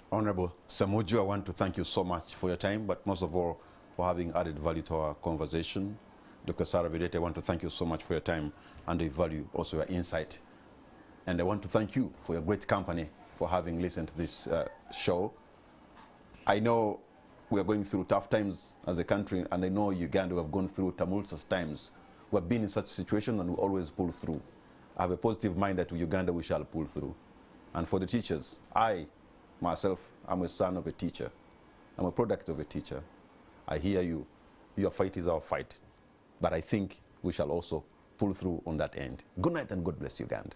Honorable Semujju, I want to thank you so much for your time, but most of all for having added value to our conversation. Dr. Sarah Bireete, I want to thank you so much for your time, and I value also your insight. And I want to thank you for your great company, for having listened to this show. I know we are going through tough times as a country, and I know Uganda have gone through tumultuous times. We have been in such a situation, and we always pull through. I have a positive mind that Uganda we shall pull through. And for the teachers, myself, I'm a son of a teacher. I'm a product of a teacher. I hear you. Your fight is our fight. But I think we shall also pull through on that end. Good night and God bless Uganda.